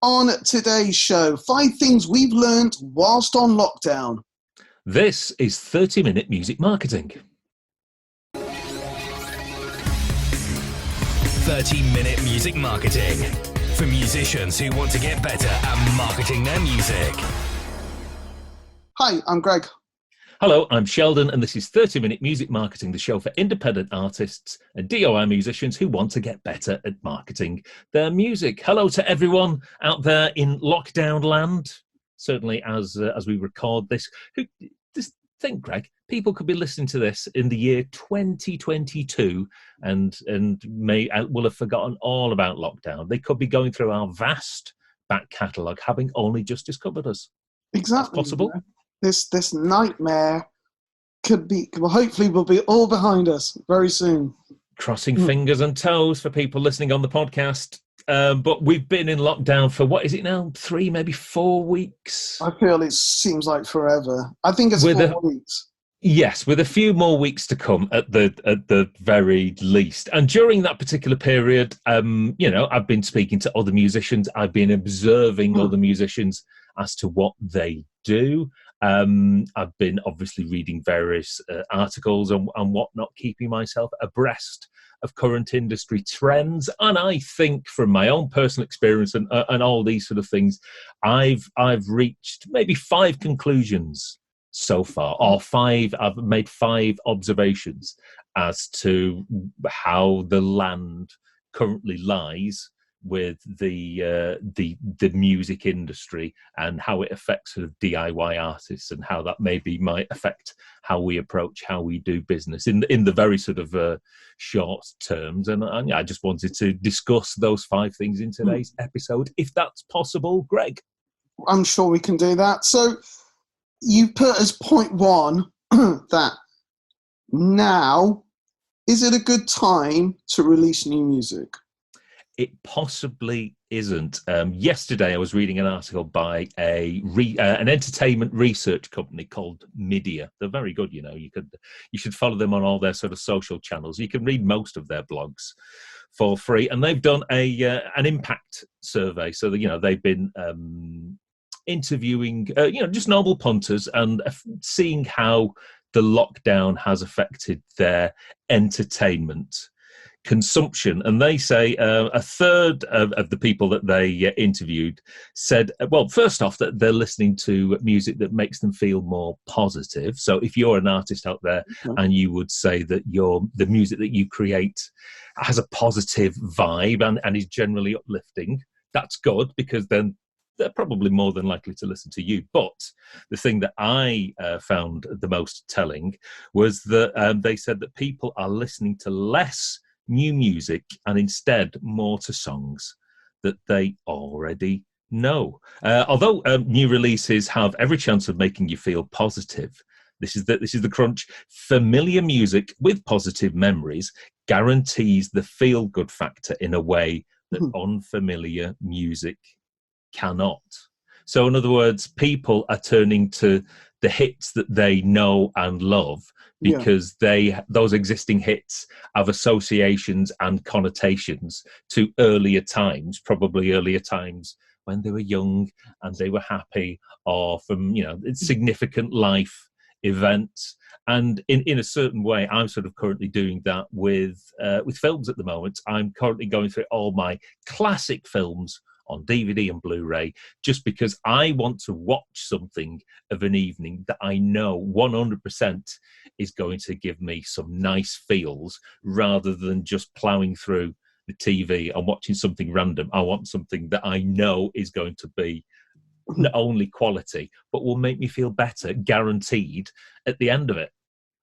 On today's show, 5 things we've learned whilst on lockdown. This is 30-minute music marketing. 30-minute music marketing for musicians who want to get better at marketing their music. Hi, I'm Greg. Hello, I'm Sheldon, and this is 30-minute music marketing, the show for independent artists and DIY musicians who want to get better at marketing their music. Hello to everyone out there in lockdown land. Certainly, as we record this, just think, Greg, people could be listening to this in the year 2022 and will have forgotten all about lockdown. They could be going through our vast back catalogue, having only just discovered us. Exactly. That's possible. Yeah. This nightmare hopefully will be all behind us very soon. Crossing fingers and toes for people listening on the podcast. But we've been in lockdown for, what is it now? 3, maybe 4 weeks? I feel it seems like forever. I think it's 4 weeks. Yes, with a few more weeks to come at the very least. And during that particular period, I've been speaking to other musicians. I've been observing other musicians as to what they do. I've been obviously reading various articles and whatnot, keeping myself abreast of current industry trends. And I think from my own personal experience and all these sort of things, I've reached maybe 5 conclusions so far, or 5. I've made 5 observations as to how the land currently lies with the music industry and how it affects sort of DIY artists, and how that maybe might affect how we approach, how we do business in the very sort of short terms. And I just wanted to discuss those 5 things in today's episode, if that's possible, Greg. I'm sure we can do that. So you put as point 1 that now, is it a good time to release new music? It possibly isn't. Yesterday, I was reading an article by an entertainment research company called Media. They're very good, you know. You should follow them on all their sort of social channels. You can read most of their blogs for free, and they've done an impact survey. So that, they've been interviewing just normal punters and seeing how the lockdown has affected their entertainment consumption. And they say a third of the people that they interviewed said, well, first off, that they're listening to music that makes them feel more positive. So if you're an artist out there and you would say that the music that you create has a positive vibe and is generally uplifting, that's good, because then they're probably more than likely to listen to you. But the thing that I found the most telling was that they said that people are listening to less new music and instead more to songs that they already know. Although new releases have every chance of making you feel positive, this is the crunch. Familiar music with positive memories guarantees the feel-good factor in a way that unfamiliar music cannot. So in other words, people are turning to the hits that they know and love because those existing hits have associations and connotations to earlier times, probably earlier times when they were young and they were happy, or from significant life events. And in a certain way, I'm sort of currently doing that with films at the moment. I'm currently going through all my classic films on DVD and Blu-ray, just because I want to watch something of an evening that I know 100% is going to give me some nice feels, rather than just ploughing through the TV and watching something random. I want something that I know is going to be not only quality, but will make me feel better, guaranteed, at the end of it.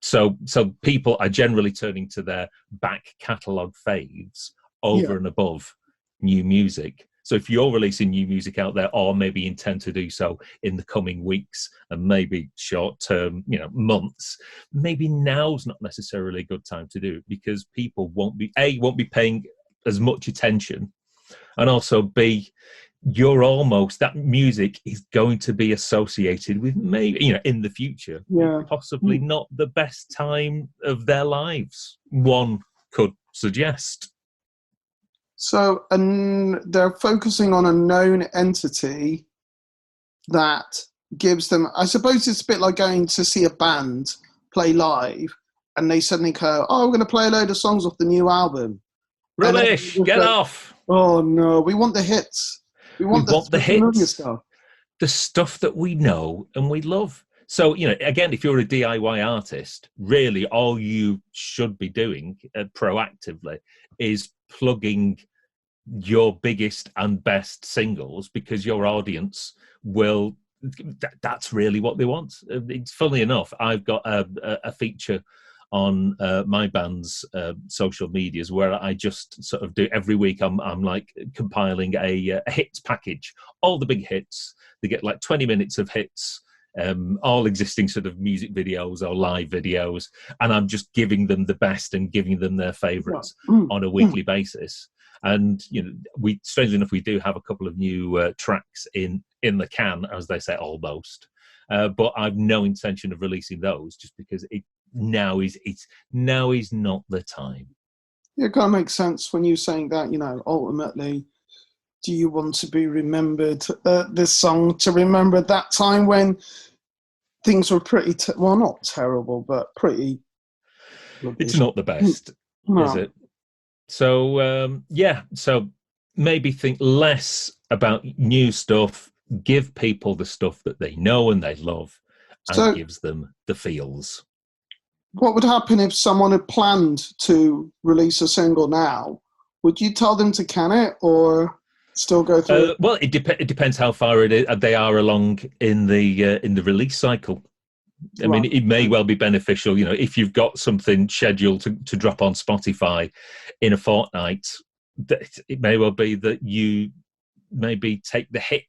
So people are generally turning to their back catalogue faves over and above new music. So if you're releasing new music out there, or maybe intend to do so in the coming weeks and maybe short-term, months, maybe now's not necessarily a good time to do it, because people won't be paying as much attention, and also B, that music is going to be associated with maybe, in the future, possibly not the best time of their lives, one could suggest. So, and they're focusing on a known entity that gives them, I suppose it's a bit like going to see a band play live and they suddenly go, oh, we're going to play a load of songs off the new album. Rubbish! Get off! Oh no, we want the hits. We want the familiar hits. stuff. The stuff that we know and we love. So, again, if you're a DIY artist, really all you should be doing proactively is plugging your biggest and best singles, because your audience will, that's really what they want. It's funny enough, I've got a feature on my band's social medias where I just sort of do every week. I'm like compiling a hits package, all the big hits. They get like 20 minutes of hits, all existing sort of music videos or live videos, and I'm just giving them the best and giving them their favourites on a weekly basis. And we, strangely enough, we do have a couple of new tracks in the can, as they say, almost. But I've no intention of releasing those, just because now is not the time. It kind of makes sense when you're saying that. Ultimately, do you want to be remembered? This song to remember that time when things were pretty well, not terrible, but pretty. It's not the best, is it? So so maybe think less about new stuff, give people the stuff that they know and they love, and gives them the feels. What would happen if someone had planned to release a single now? Would you tell them to can it or still go through it? Well, it depends how far they are along in the release cycle. I mean, it may well be beneficial, if you've got something scheduled to drop on Spotify in a fortnight, it may well be that you maybe take the hit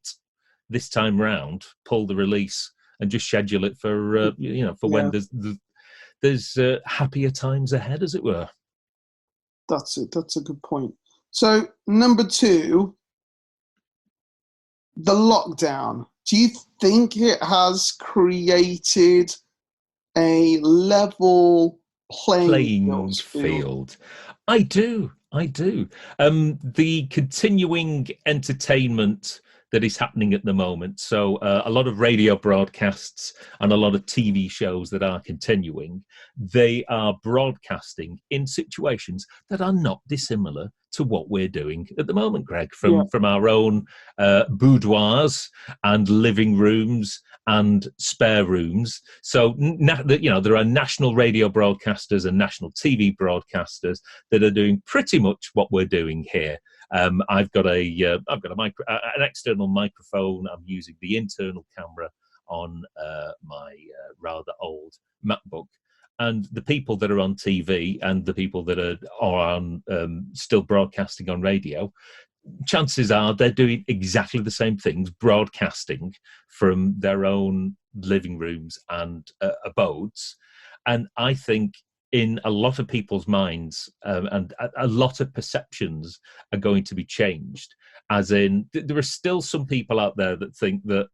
this time round, pull the release, and just schedule it for when there's happier times ahead, as it were. That's it. That's a good point. So, number 2, the lockdown. Do you think it has created a level playing field? I do. The continuing entertainment that is happening at the moment. So a lot of radio broadcasts and a lot of TV shows that are continuing, they are broadcasting in situations that are not dissimilar to what we're doing at the moment, Greg, from our own boudoirs and living rooms and spare rooms. So, there are national radio broadcasters and national TV broadcasters that are doing pretty much what we're doing here. I've got an external microphone. I'm using the internal camera on my rather old MacBook. And the people that are on TV and the people that are on still broadcasting on radio, chances are they're doing exactly the same things, broadcasting from their own living rooms and abodes. And I think in a lot of people's minds and a lot of perceptions are going to be changed. As in, there are still some people out there that think that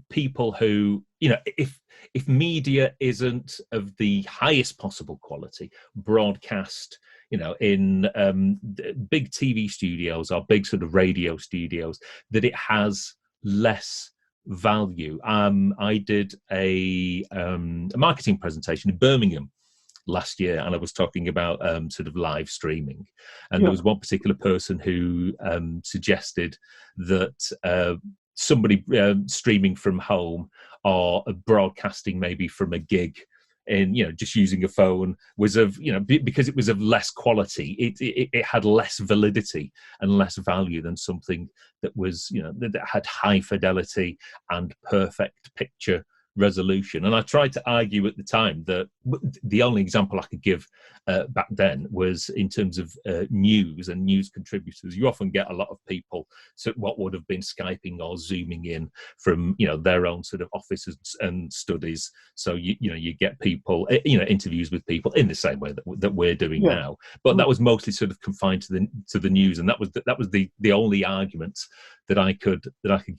people who, if media isn't of the highest possible quality, broadcast, in big TV studios or big sort of radio studios, that it has less value. I did a marketing presentation in Birmingham last year, and I was talking about sort of live streaming, and there was one particular person who suggested that somebody streaming from home or broadcasting maybe from a gig in, just using a phone was of, because it was of less quality, it had less validity and less value than something that was, that had high fidelity and perfect picture resolution. And I tried to argue at the time that the only example I could give back then was in terms of news and news contributors. You often get a lot of people, so what would have been Skyping or Zooming in from their own sort of offices and studies. So you get people, interviews with people in the same way that we're doing now. But that was mostly sort of confined to the news, and that was the only argument that I could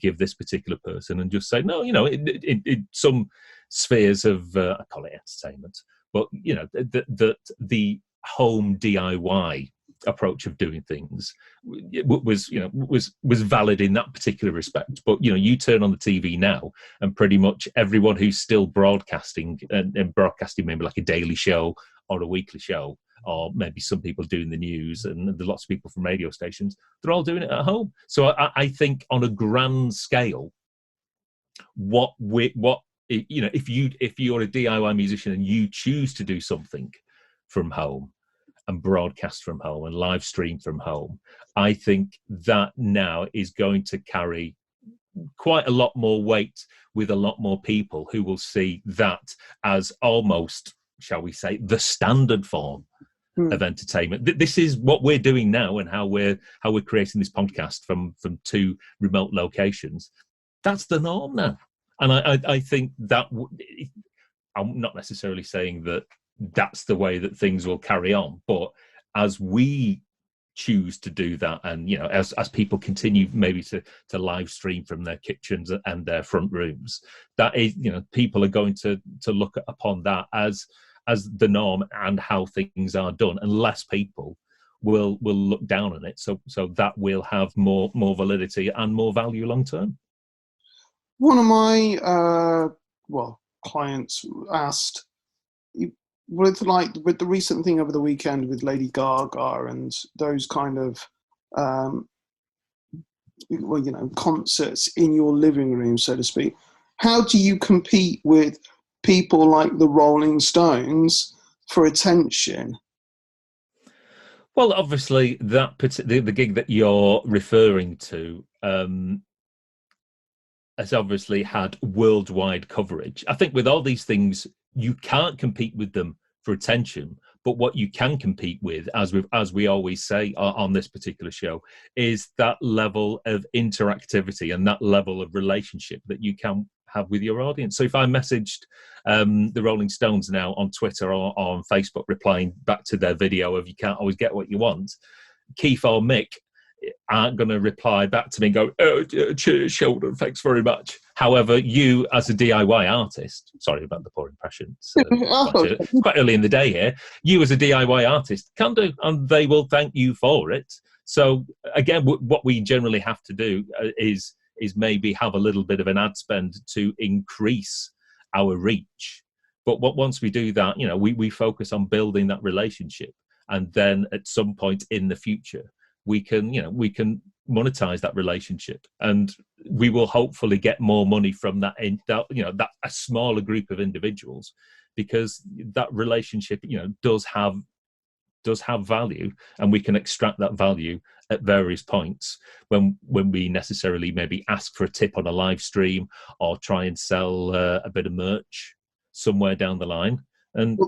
give this particular person, and just say no. In some spheres of I call it entertainment, but that the home DIY approach of doing things was valid in that particular respect. But you turn on the TV now, and pretty much everyone who's still broadcasting, and broadcasting maybe like a daily show or a weekly show, or maybe some people doing the news, and there's lots of people from radio stations, they're all doing it at home. So I think on a grand scale, if you're a DIY musician and you choose to do something from home and broadcast from home and live stream from home, I think that now is going to carry quite a lot more weight with a lot more people who will see that as almost, shall we say, the standard form of entertainment. This is what we're doing now, and how we're creating this podcast from 2 remote locations. That's the norm now. And I think that I'm not necessarily saying that that's the way that things will carry on, but as we choose to do that, and as people continue maybe to live stream from their kitchens and their front rooms, that is, people are going to look upon that as the norm and how things are done, and less people will look down on it. So that will have more validity and more value long term. One of my clients asked, with the recent thing over the weekend with Lady Gaga and those kind of concerts in your living room, so to speak, how do you compete with people like the Rolling Stones for attention? Well, obviously the gig that you're referring to has obviously had worldwide coverage. I think with all these things, you can't compete with them for attention, but what you can compete with, as we always say on this particular show, is that level of interactivity and that level of relationship that you can have with your audience. So if I messaged the Rolling Stones now on Twitter or on Facebook, replying back to their video of "You can't always get what you want," Keith or Mick aren't going to reply back to me and go, "Oh, cheers, Sheldon, thanks very much." However, you as a DIY artist, sorry about the poor impressions, it's quite early in the day here, you as a DIY artist can do, and they will thank you for it. So again, what we generally have to do is maybe have a little bit of an ad spend to increase our reach. But once we do that, we focus on building that relationship, and then at some point in the future, we can monetize that relationship, and we will hopefully get more money from that a smaller group of individuals, because that relationship does have value, and we can extract that value at various points when we necessarily maybe ask for a tip on a live stream or try and sell a bit of merch somewhere down the line. And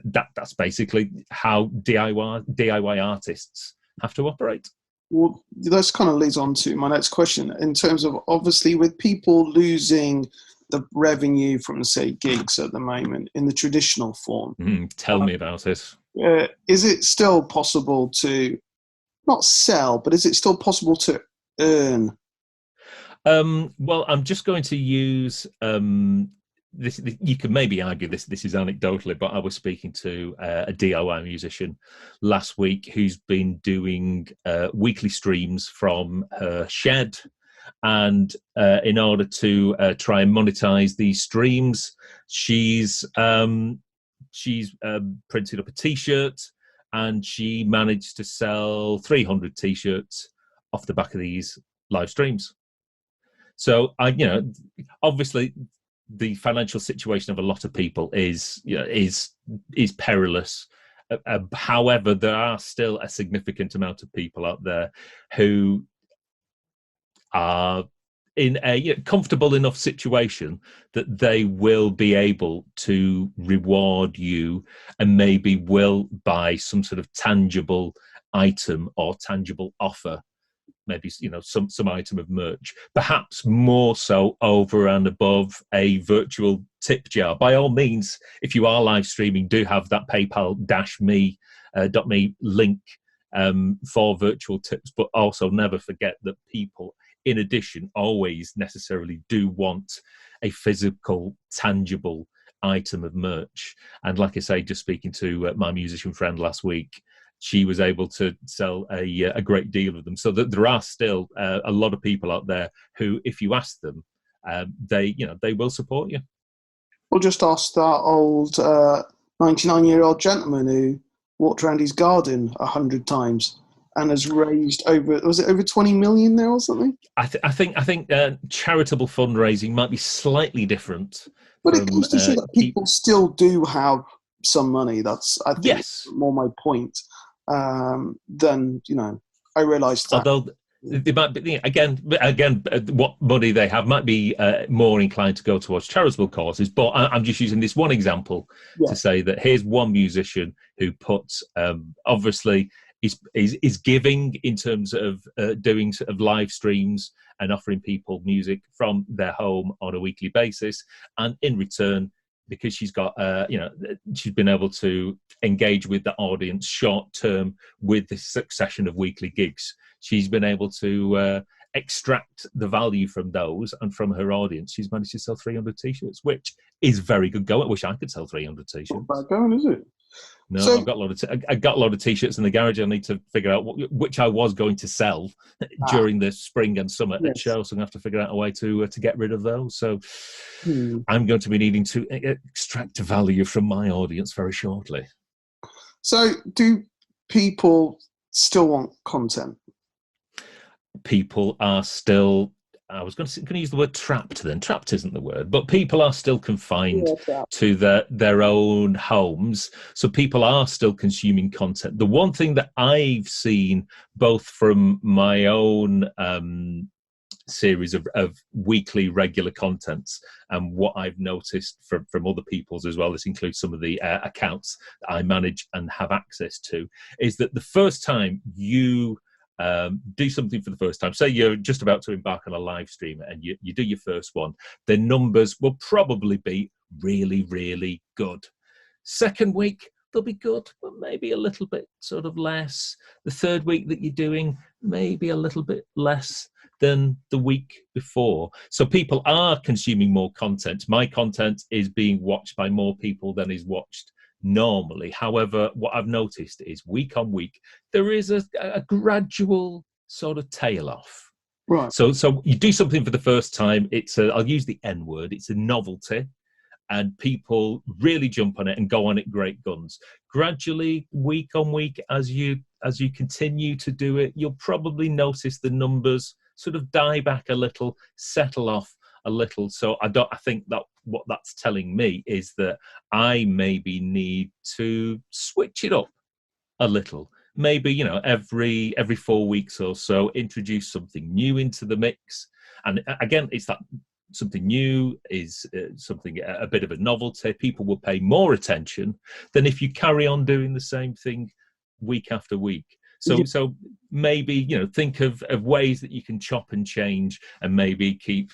that's basically how DIY artists have to operate. Well, this kind of leads on to my next question, in terms of, obviously, with people losing the revenue from, say, gigs at the moment in the traditional form. Tell me about it. Is it still possible to not sell, but is it still possible to earn? Well, I'm just going to use this. You could maybe argue this is anecdotally, but I was speaking to a DIY musician last week who's been doing weekly streams from her shed, and in order to try and monetize these streams, she's printed up a T-shirt, and she managed to sell 300 T-shirts off the back of these live streams. So obviously, the financial situation of a lot of people is perilous. However, there are still a significant amount of people out there who are in a comfortable enough situation that they will be able to reward you, and maybe will buy some sort of tangible item or tangible offer, maybe some item of merch, perhaps more so over and above a virtual tip jar. By all means, if you are live streaming, do have that PayPal-me link for virtual tips, but also never forget that people, in addition, always necessarily do want a physical, tangible item of merch. And like I say, just speaking to my musician friend last week, she was able to sell a great deal of them. So that there are still a lot of people out there who, if you ask them, they will support you. We'll just ask that old 99-year-old gentleman who walked around his garden 100 times and has raised over 20 million now or something? I think charitable fundraising might be slightly different. But it goes to show that people still do have some money. That's, I think, yes, more my point than, I realised that. Although they might be, again, what money they have might be more inclined to go towards charitable causes. But I'm just using this one example to say that here's one musician who puts, obviously, is giving in terms of doing sort of live streams and offering people music from their home on a weekly basis, and in return, because she's got she's been able to engage with the audience short term with this succession of weekly gigs, she's been able to extract the value from those, and from her audience she's managed to sell 300 t-shirts, which is very good going. I wish I could sell 300 t-shirts. Not bad going, is it? No, so, I've got a lot of t-shirts in the garage. I need to figure out which I was going to sell during the spring and summer at show. So I'm going to have to figure out a way to get rid of those. So I'm going to be needing to extract value from my audience very shortly. So do people still want content? People are still... I was going to use the word trapped then. Trapped isn't the word, but people are still confined to their own homes. So people are still consuming content. The one thing that I've seen, both from my own series of weekly regular contents and what I've noticed from other people's as well, this includes some of the accounts that I manage and have access to, is that the first time you do something for the first time, say you're just about to embark on a live stream and you do your first one, the numbers will probably be really, really good. Second week, they'll be good, but maybe a little bit sort of less. The third week that you're doing, maybe a little bit less than the week before. So people are consuming more content. My content is being watched by more people than is watched normally. However, what I've noticed is week on week, there is a gradual sort of tail off. Right. So you do something for the first time. I'll use the N word. It's a novelty, and people really jump on it and go on it great guns. Gradually, week on week, as you continue to do it, you'll probably notice the numbers sort of die back a little, settle off a little. So I think that what that's telling me is that I maybe need to switch it up a little. Maybe, every 4 weeks or so, introduce something new into the mix. And again, it's that something new is something, a bit of a novelty. People will pay more attention than if you carry on doing the same thing week after week. So maybe, think of ways that you can chop and change, and maybe keep,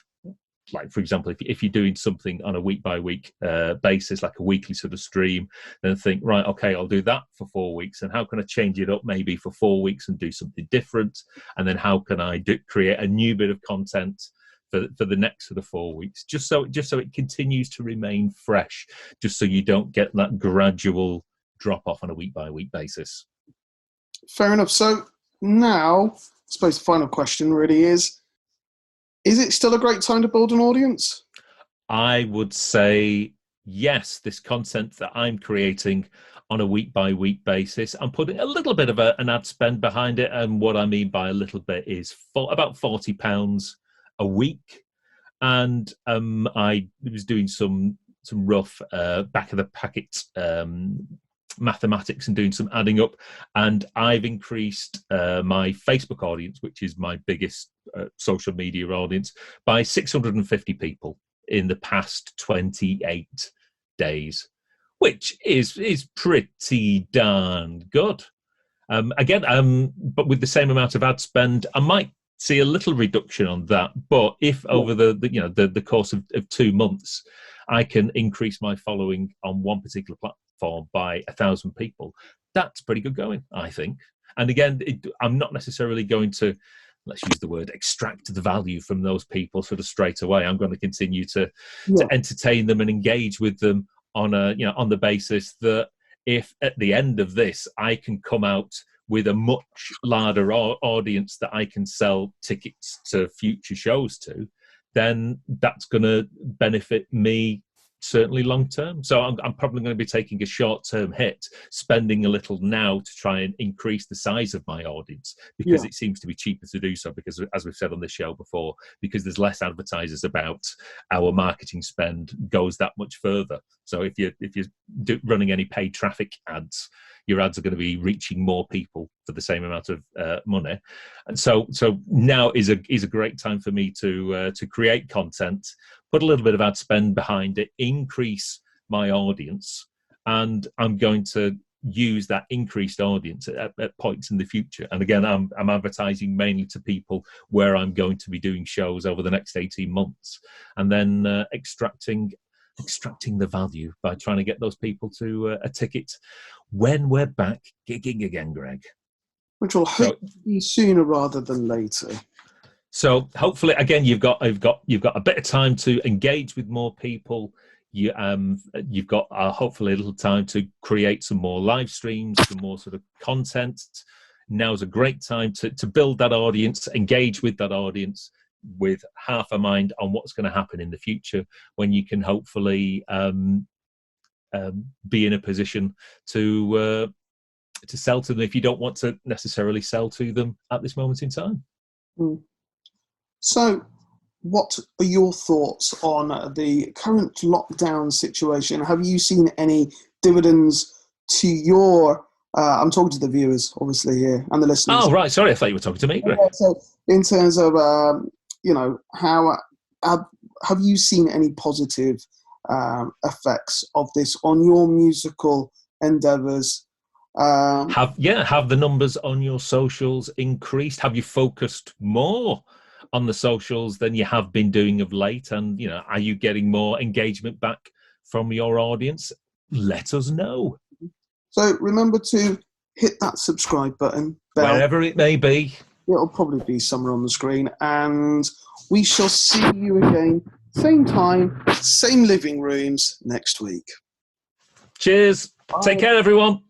like, for example, if you're doing something on a week-by-week basis, like a weekly sort of stream, then think, right, okay, I'll do that for 4 weeks, and how can I change it up maybe for 4 weeks and do something different? And then how can I create a new bit of content for the next sort of 4 weeks, just so it continues to remain fresh, just so you don't get that gradual drop-off on a week-by-week basis. Fair enough. So now, I suppose the final question really is it still a great time to build an audience? I would say yes. This content that I'm creating on a week-by-week basis, I'm putting a little bit of an ad spend behind it. And what I mean by a little bit is about £40 a week. And I was doing some rough back of the packet mathematics and doing some adding up, and I've increased my Facebook audience, which is my biggest social media audience, by 650 people in the past 28 days, which is pretty darn good. But with the same amount of ad spend, I might see a little reduction on that. But if over the course of 2 months, I can increase my following on one particular platform by 1,000 people, that's pretty good going, I think. And again, I'm not necessarily going to, let's use the word, extract the value from those people sort of straight away. I'm going to continue to entertain them and engage with them on the basis that if at the end of this I can come out with a much larger audience that I can sell tickets to future shows to, then that's going to benefit me certainly long term. So I'm probably going to be taking a short term hit, spending a little now to try and increase the size of my audience, because it seems to be cheaper to do so, because as we've said on this show before, because there's less advertisers about, our marketing spend goes that much further. So if you're running any paid traffic ads, your ads are going to be reaching more people for the same amount of money. And so now is a great time for me to create content, put a little bit of ad spend behind it, increase my audience, and I'm going to use that increased audience at points in the future. And again, I'm advertising mainly to people where I'm going to be doing shows over the next 18 months, and then extracting the value by trying to get those people to a ticket when we're back gigging again, Greg. Which will hopefully be sooner rather than later. So hopefully, again, you've got a bit of time to engage with more people. You've got hopefully a little time to create some more live streams, some more sort of content. Now's a great time to build that audience, engage with that audience with half a mind on what's going to happen in the future, when you can hopefully be in a position to sell to them if you don't want to necessarily sell to them at this moment in time. So what are your thoughts on the current lockdown situation? Have you seen any dividends to your I'm talking to the viewers obviously here and the listeners. Oh right, sorry, I thought you were talking to me, Greg. So in terms of how have you seen any positive effects of this on your musical endeavors? Have the numbers on your socials increased? Have you focused more on the socials than you have been doing of late? And are you getting more engagement back from your audience? Let us know. So remember to hit that subscribe button, bell, wherever it may be. It'll probably be somewhere on the screen, and we shall see you again, same time, same living rooms next week. Cheers. Bye. Take care, everyone.